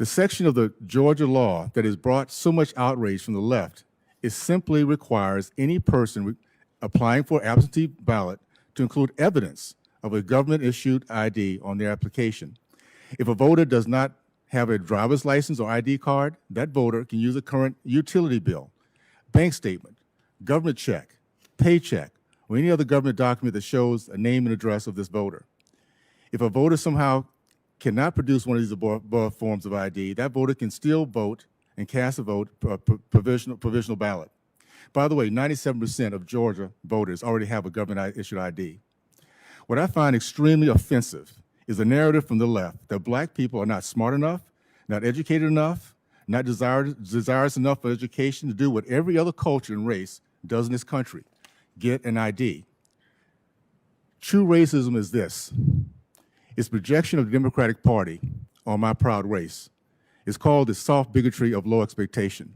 The section of the Georgia law that has brought so much outrage from the left is simply requires any person applying for absentee ballot to include evidence of a government-issued ID on their application. If a voter does not have a driver's license or ID card, that voter can use a current utility bill, bank statement, government check, paycheck, or any other government document that shows a name and address of this voter. If a voter somehow cannot produce one of these above forms of ID, that voter can still vote and cast a vote, provisional ballot. By the way, 97% of Georgia voters already have a government-issued ID. What I find extremely offensive is the narrative from the left that black people are not smart enough, not educated enough, not desirous enough for education to do what every other culture and race does in this country, get an ID. True racism is this. It's projection of the Democratic Party on my proud race. It's called the soft bigotry of low expectation.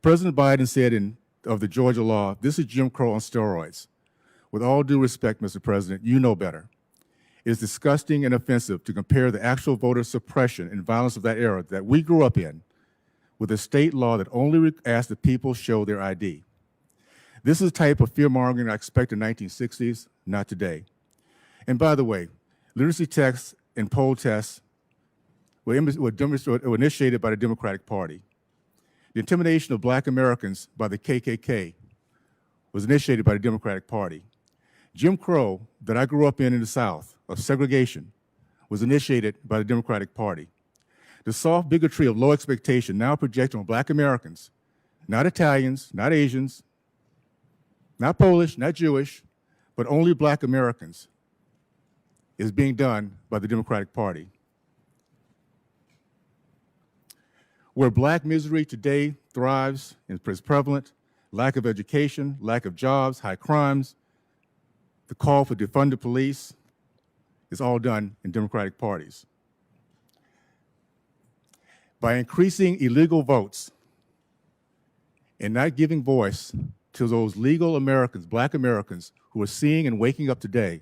President Biden said of the Georgia law, this is Jim Crow on steroids. With all due respect, Mr. President, you know better. It is disgusting and offensive to compare the actual voter suppression and violence of that era that we grew up in with a state law that only asked that people show their ID. This is the type of fear-mongering I expect in the 1960s, not today. And by the way, literacy tests and poll tests were initiated by the Democratic Party. The intimidation of black Americans by the KKK was initiated by the Democratic Party. Jim Crow, that I grew up in the South, of segregation, was initiated by the Democratic Party. The soft bigotry of low expectation now projected on black Americans, not Italians, not Asians, not Polish, not Jewish, but only black Americans, is being done by the Democratic Party. Where black misery today thrives and is prevalent, lack of education, lack of jobs, high crimes, the call for defund the police is all done in Democratic parties. By increasing illegal votes and not giving voice to those legal Americans, black Americans, who are seeing and waking up today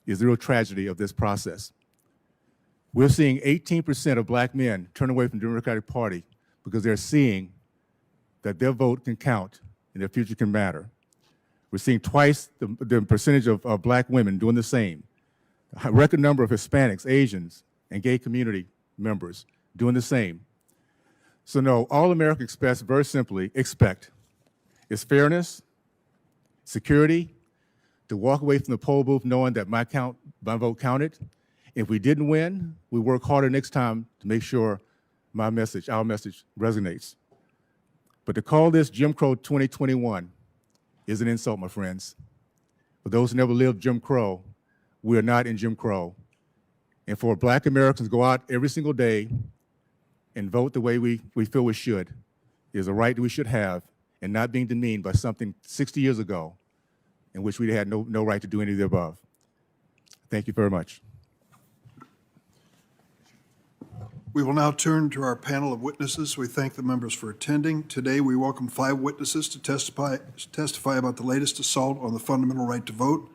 is the real tragedy of this process. We're seeing 18% of black men turn away from the Democratic Party because they're seeing that their vote can count and their future can matter. We're seeing twice the percentage of black women doing the same. A record number of Hispanics, Asians, and gay community members doing the same. So no, all Americans expect, very simply, is fairness, security, to walk away from the poll booth knowing that my vote counted. If we didn't win, we work harder next time to make sure our message resonates. But to call this Jim Crow 2021 is an insult, my friends. For those who never lived Jim Crow, we are not in Jim Crow. And for black Americans to go out every single day and vote the way we feel we should is a right that we should have and not being demeaned by something 60 years ago in which we had no right to do any of the above. Thank you very much. We will now turn to our panel of witnesses. We thank the members for attending. Today, we welcome 5 witnesses to testify about the latest assault on the fundamental right to vote.